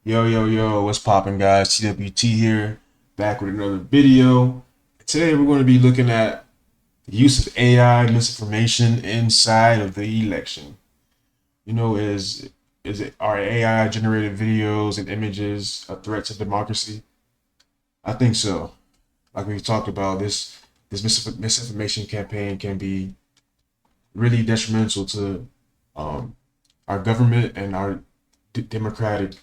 Yo, yo, yo, what's poppin', guys? TWT here, back with another video. Today we're going to be looking at the use of AI misinformation inside of the election. Are AI generated videos and images a threat to democracy? I think so. Like we've talked about, this misinformation campaign can be really detrimental to our government and our democratic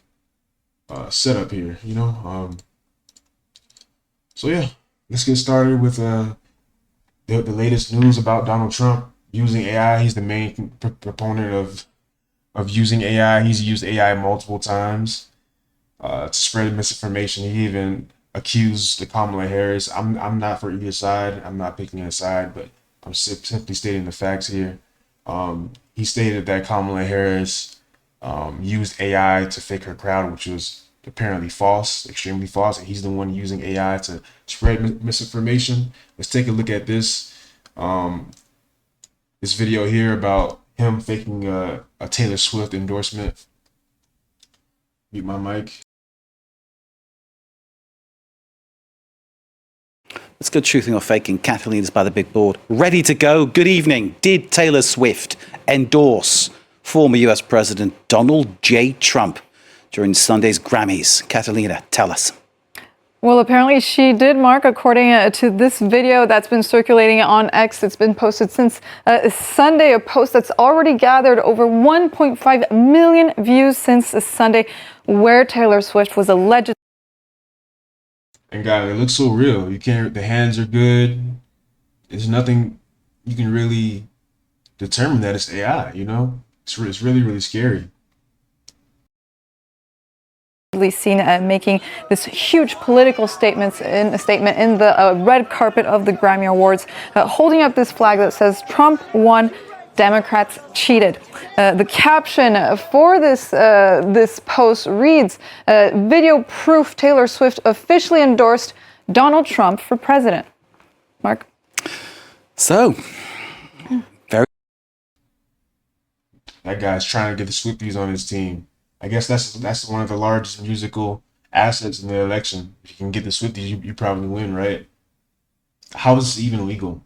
setup here, So yeah, let's get started with the latest news about Donald Trump using AI. He's the main proponent of using AI. He's used AI multiple times to spread misinformation. He even accused the Kamala Harris. I'm not for either side. I'm not picking a side, but I'm simply stating the facts here. He stated that Kamala Harris used AI to fake her crowd, which was apparently false, extremely false, and he's the one using AI to spread misinformation. Let's take a look at this video here about him faking a Taylor Swift endorsement. Mute my mic. Let's go truthing or faking. Catalina's by the big board. Ready to go. Good evening. Did Taylor Swift endorse former US President Donald J. Trump during Sunday's Grammys? Catalina, tell us. Well, apparently she did, Mark, according to this video that's been circulating on X. It's been posted since Sunday, a post that's already gathered over 1.5 million views since Sunday, where Taylor Swift was alleged. And guys, it looks so real. The hands are good. There's nothing you can really determine that it's AI, It's really, really scary. Seen making this huge political statement in the red carpet of the Grammy Awards, holding up this flag that says Trump won, Democrats cheated. The caption for this post reads, video proof Taylor Swift officially endorsed Donald Trump for president. Mark? So, that guy's trying to get the Swifties on his team. I guess that's one of the largest musical assets in the election. If you can get the Swifties, you probably win, right? How is this even legal?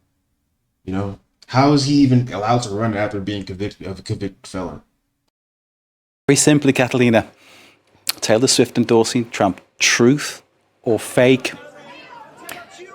How is he even allowed to run after being convicted of a convicted felon? very simply, Catalina, Taylor Swift endorsing Trump, truth or fake?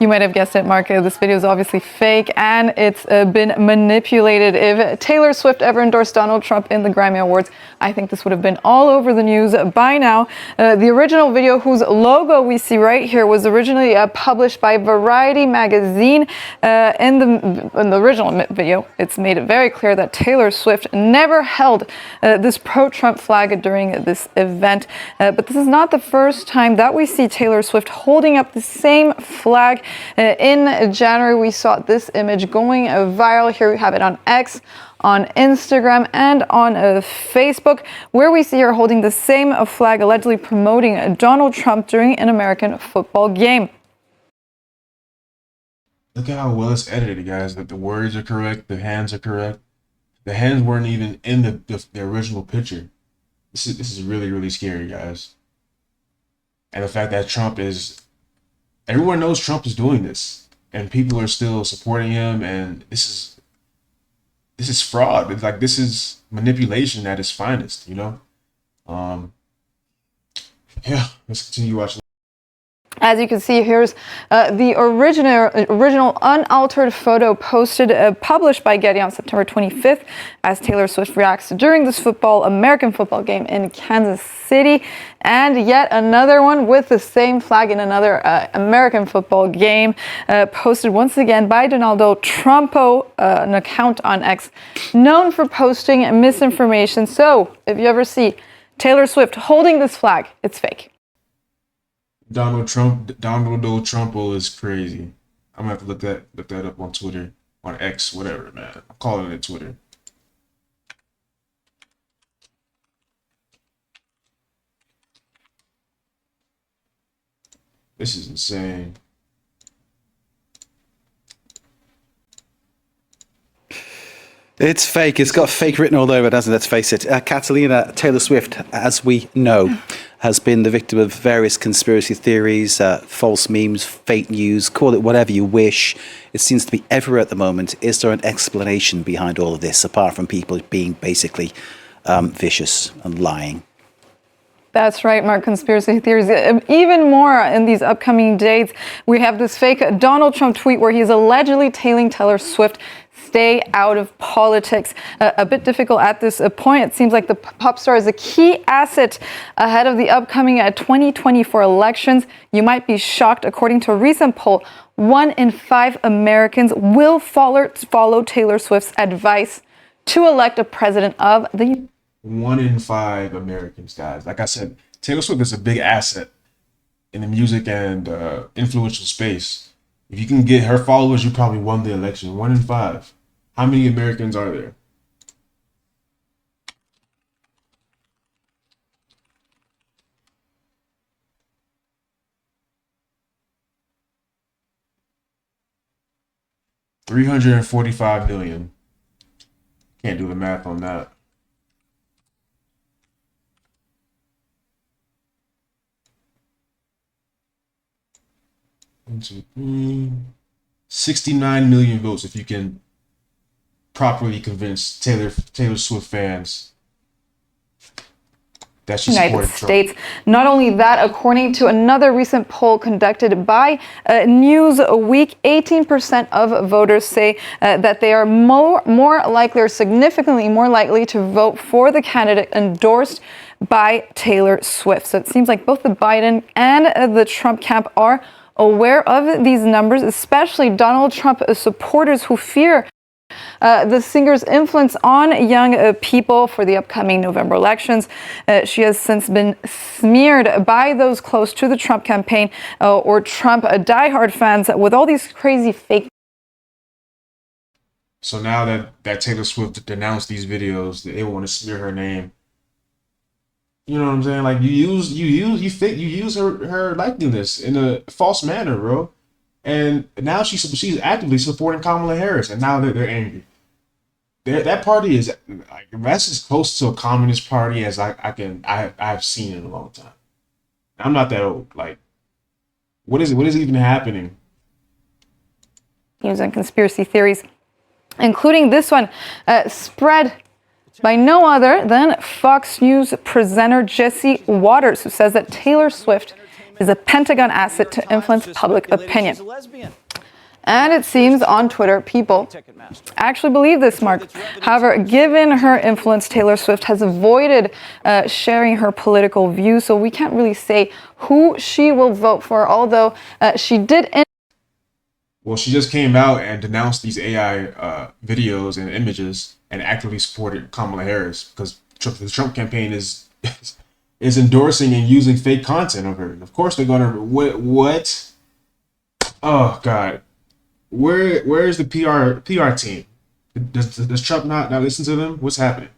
You might have guessed it, Mark. This video is obviously fake and it's been manipulated. If Taylor Swift ever endorsed Donald Trump in the Grammy Awards, I think this would have been all over the news by now. The original video, whose logo we see right here, was originally published by Variety magazine. In the original video, it's made it very clear that Taylor Swift never held this pro-Trump flag during this event. But this is not the first time that we see Taylor Swift holding up the same flag. In January, we saw this image going viral. Here we have it on X, on Instagram, and on Facebook, where we see her holding the same flag, allegedly promoting Donald Trump during an American football game. Look at how well it's edited, guys. That the words are correct, the hands are correct. The hands weren't even in the original picture. This is really, really scary, guys. And the fact that everyone knows Trump is doing this, and people are still supporting him, and this is fraud. It's like, this is manipulation at its finest, Yeah, let's continue watching. As you can see, here's the original unaltered photo published by Getty on September 25th, as Taylor Swift reacts during this American football game in Kansas City. And yet another one with the same flag in another American football game, posted once again by Donaldo Trumpo, an account on X known for posting misinformation. So if you ever see Taylor Swift holding this flag, it's fake. Donald Trumpo is crazy. I'm gonna have to look that up on Twitter, on X, whatever, man. I'm calling it Twitter. This is insane. It's fake. It's got fake written all over it, hasn't it? Let's face it. Catalina, Taylor Swift, as we know, has been the victim of various conspiracy theories, false memes, fake news, call it whatever you wish. It seems to be everywhere at the moment. Is there an explanation behind all of this, apart from people being basically vicious and lying? That's right, Mark. Conspiracy theories, even more in these upcoming days. We have this fake Donald Trump tweet where he's allegedly telling Taylor Swift, stay out of politics. A bit difficult at this point. It seems like the pop star is a key asset ahead of the upcoming 2024 elections. You might be shocked. According to a recent poll, 1 in 5 Americans will follow Taylor Swift's advice to elect a president of the United States. 1 in 5 Americans, guys. Like I said, Taylor Swift is a big asset in the music and influential space. If you can get her followers, you probably won the election. 1 in 5. How many Americans are there? $345 million. Can't do the math on that. One, two, three. 69 million votes if you can properly convince Taylor Swift fans that she United supported States. Trump. Not only that, according to another recent poll conducted by Newsweek, 18% of voters say that they are more likely or significantly more likely to vote for the candidate endorsed by Taylor Swift. So it seems like both the Biden and the Trump camp are aware of these numbers, especially Donald Trump supporters who fear the singer's influence on young people for the upcoming November elections. She has since been smeared by those close to the Trump campaign or Trump diehard fans with all these crazy fake. So now that Taylor Swift denounced these videos, they want to smear her name. You know what I'm saying? Like you use her likeness in a false manner, bro. And now she's actively supporting Kamala Harris, and now they're angry. That party is like that's as close to a communist party as I've seen in a long time. I'm not that old. Like, what is even happening? News and conspiracy theories, including this one, spread by no other than Fox News presenter Jesse Waters, who says that Taylor Swift is a Pentagon asset to influence public opinion. And it seems on Twitter, people actually believe this, Mark. However, given her influence, Taylor Swift has avoided sharing her political views, so we can't really say who she will vote for, although she did. Well, she just came out and denounced these AI videos and images and actively supported Kamala Harris because the Trump campaign is endorsing and using fake content of her. Of course, they're gonna what? Oh God, where is the PR team? Does Trump not listen to them? What's happening?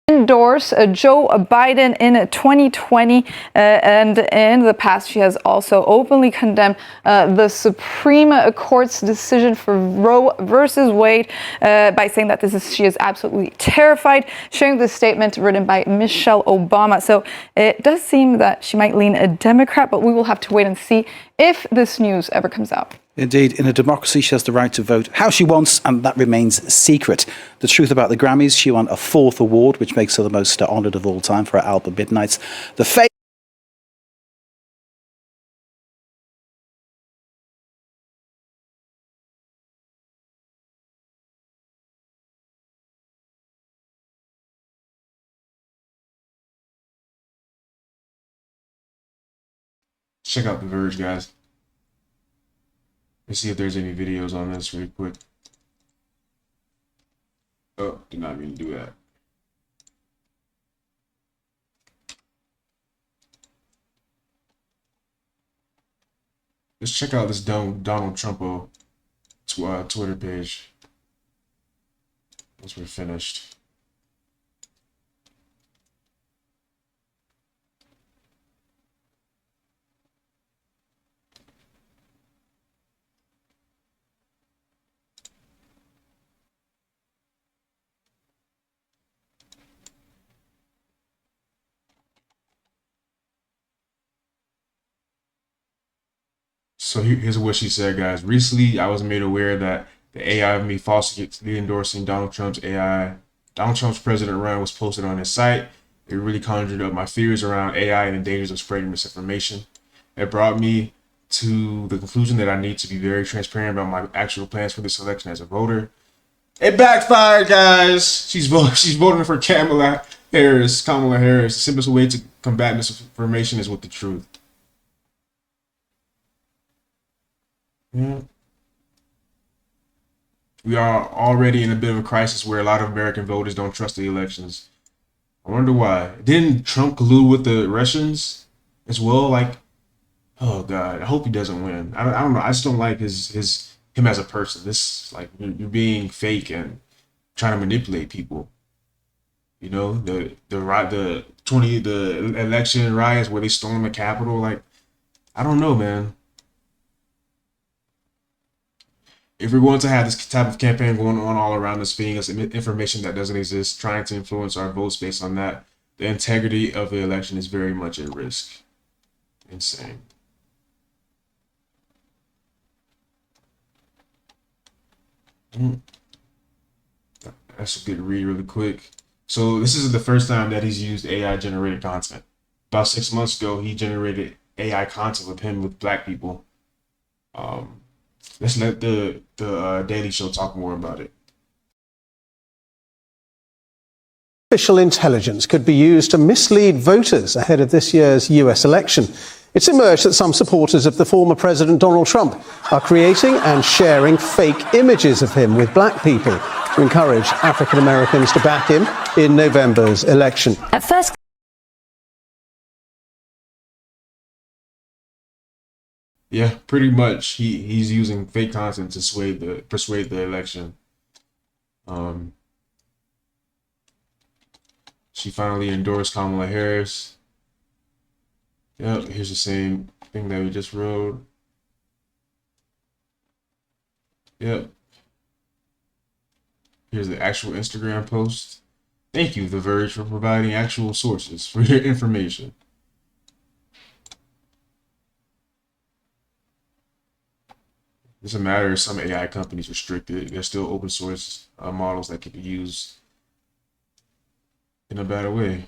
Endorse Joe Biden in 2020, and in the past she has also openly condemned the Supreme Court's decision for Roe versus Wade by saying that she is absolutely terrified, sharing this statement written by Michelle Obama. So it does seem that she might lean a Democrat, but we will have to wait and see if this news ever comes out. Indeed, in a democracy, she has the right to vote how she wants, and that remains secret. The truth about the Grammys, she won a 4th award, which makes her the most honoured of all time for her album Midnights. The fake Check out The Verge, guys. Let's see if there's any videos on this really quick. Oh, did not mean to do that. Let's check out this Donald Trump Twitter page once we're finished. So here's what she said, guys. Recently, I was made aware that the AI of me falsely endorsing Donald Trump's president run was posted on his site. It really conjured up my fears around AI and the dangers of spreading misinformation. It brought me to the conclusion that I need to be very transparent about my actual plans for this election as a voter. It backfired, guys. She's voting for Kamala Harris. The simplest way to combat misinformation is with the truth. Yeah. We are already in a bit of a crisis where a lot of American voters don't trust the elections. I wonder why. Didn't Trump collude with the Russians as well? Like, oh God, I hope he doesn't win. I don't know. I just don't like him as a person. This like you're being fake and trying to manipulate people. You know the election riots where they stormed the Capitol. Like, I don't know, man. If we're going to have this type of campaign going on all around us, feeding us information that doesn't exist, trying to influence our votes based on that, the integrity of the election is very much at risk. Insane. That's a good read really quick. So this is the first time that he's used AI generated content. About 6 months ago, he generated AI content with black people. Let's let the Daily Show talk more about it. Artificial intelligence could be used to mislead voters ahead of this year's US election. It's emerged that some supporters of the former President Donald Trump are creating and sharing fake images of him with black people to encourage African Americans to back him in November's election. At first, Yeah, pretty much. He's using fake content to persuade the election. Um, she finally endorsed Kamala Harris. Yep, here's the same thing that we just wrote. Yep. Here's the actual Instagram post. Thank you, The Verge, for providing actual sources for your information. It doesn't matter if some AI companies restricted. There's still open source models that can be used in a better way.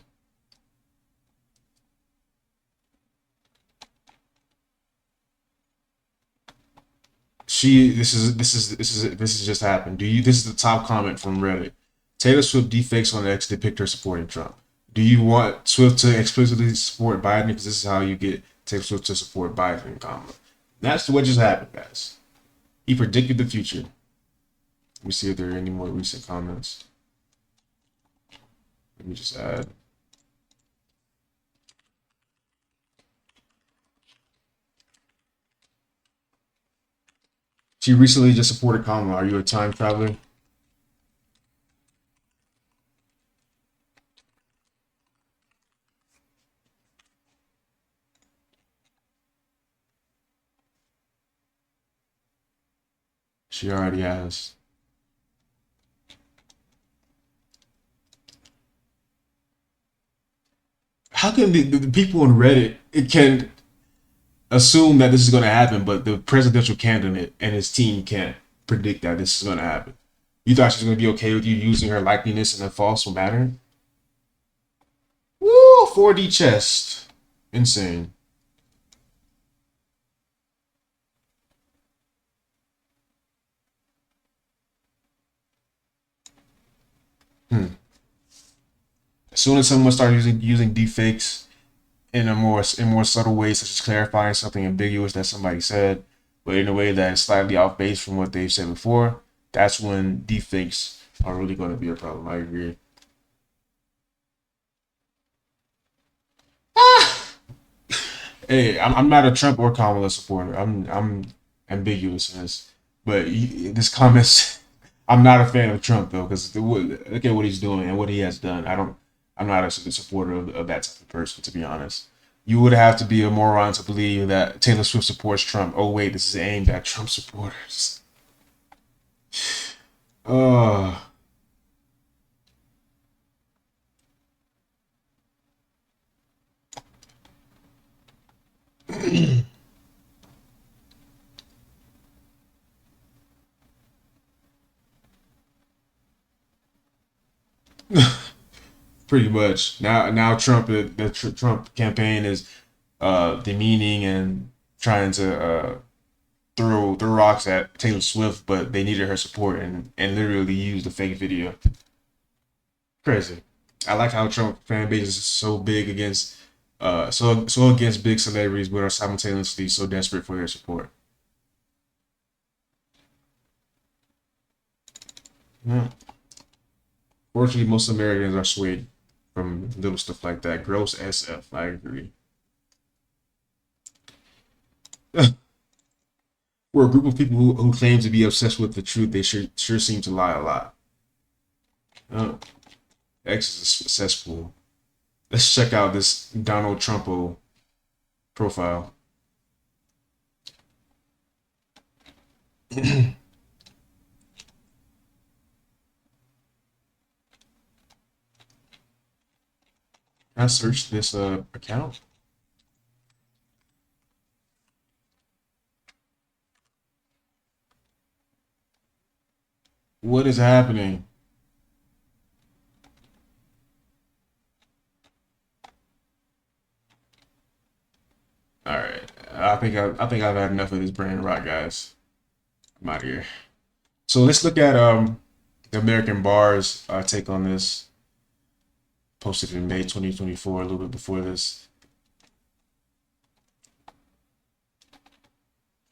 This has just happened. This is the top comment from Reddit. Taylor Swift deepfakes on X depict her supporting Trump. Do you want Swift to explicitly support Biden? Because this is how you get Taylor Swift to support Biden and Kamala. That's what just happened, guys. He predicted the future. Let me see if there are any more recent comments. Let me just add. She recently just supported Kamala. Are you a time traveler? She already has. How can the people on Reddit it can assume that this is going to happen, but the presidential candidate and his team can't predict that this is going to happen? You thought she was going to be okay with you using her likeliness in a false manner? Woo! 4D chest. Insane. As soon as someone starts using deepfakes in more subtle ways, such as clarifying something ambiguous that somebody said, but in a way that is slightly off base from what they've said before, that's when deepfakes are really going to be a problem. I agree. Hey, I'm not a Trump or Kamala supporter. I'm ambiguous in this, but this comments. I'm not a fan of Trump though, because look at what he's doing and what he has done. I'm not a supporter of that type of person, to be honest. You would have to be a moron to believe that Taylor Swift supports Trump. Oh wait, this is aimed at Trump supporters. Uh, Pretty much. Now the Trump campaign is demeaning and trying to throw rocks at Taylor Swift, but they needed her support and literally used the fake video. Crazy. I like how Trump fan base is so big against so against big celebrities, but are simultaneously so desperate for their support. Yeah. Fortunately, most Americans are swayed from little stuff like that. Gross SF. I agree. We're a group of people who claim to be obsessed with the truth. They sure seem to lie a lot. Oh, X is a cesspool. Let's check out this Donald Trumpo profile. I searched this account. What is happening? All right, I think I've had enough of this brain rot, guys. I'm out of here. So let's look at the American Bar's take on this. Posted in May 2024, a little bit before this.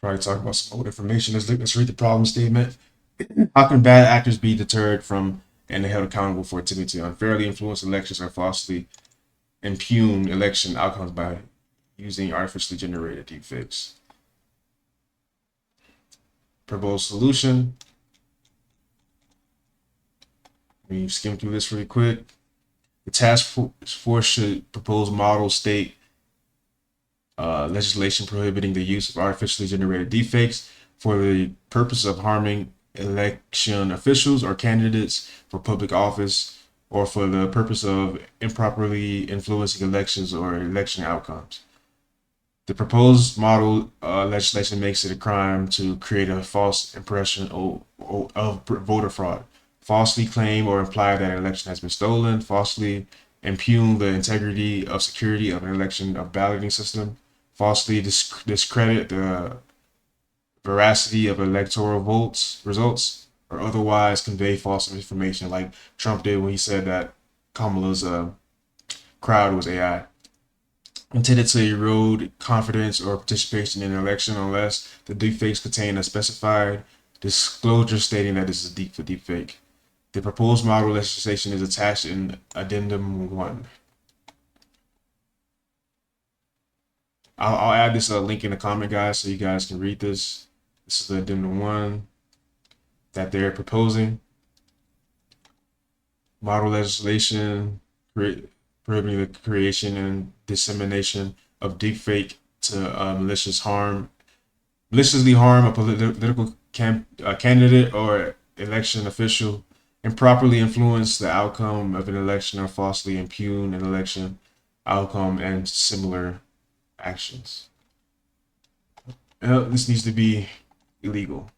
Probably talk about some old information. Let's read the problem statement. How can bad actors be deterred from and held accountable for attempting to unfairly influence elections or falsely impugn election outcomes by using artificially generated deepfakes? Proposed solution. Let me skim through this really quick. The task force should propose model state legislation prohibiting the use of artificially generated deepfakes for the purpose of harming election officials or candidates for public office, or for the purpose of improperly influencing elections or election outcomes. The proposed model legislation makes it a crime to create a false impression of voter fraud, falsely claim or imply that an election has been stolen, falsely impugn the integrity of security of an election of balloting system, falsely discredit the veracity of electoral results, or otherwise convey false information, like Trump did when he said that Kamala's crowd was AI. Intended to erode confidence or participation in an election unless the deepfakes contain a specified disclosure stating that this is a deepfake. The proposed model legislation is attached in Addendum 1. I'll add this link in the comment, guys, so you guys can read this. This is the Addendum 1 that they're proposing. Model legislation prohibiting the creation and dissemination of deepfake to maliciously harm a political candidate or election official, improperly influence the outcome of an election, or falsely impugn an election outcome, and similar actions. This needs to be illegal,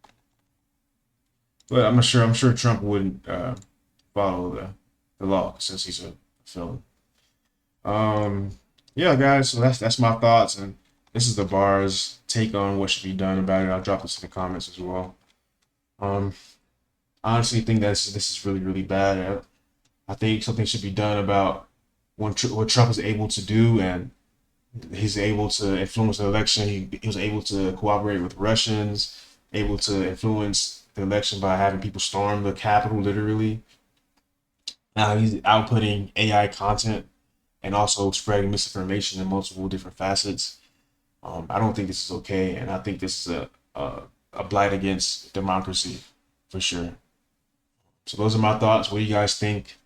but I'm sure Trump wouldn't follow the law since he's a felon. Yeah, guys, so that's my thoughts, and this is the bar's take on what should be done about it. I'll drop this in the comments as well. I honestly think that this is really, really bad. I think something should be done about what Trump is able to do, and he's able to influence the election. He was able to cooperate with Russians, able to influence the election by having people storm the Capitol, literally. Now he's outputting AI content and also spreading misinformation in multiple different facets. I don't think this is okay, and I think this is a blight against democracy for sure. So those are my thoughts. What do you guys think?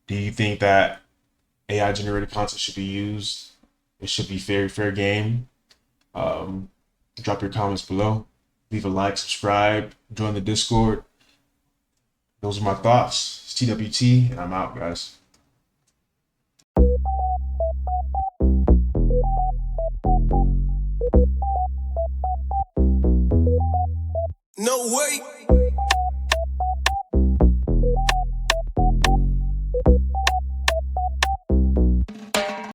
Do you think that AI generated content should be used? It should be fair game. Drop your comments below. Leave a like, subscribe, join the Discord. Those are my thoughts. It's TWT, and I'm out, guys. No way.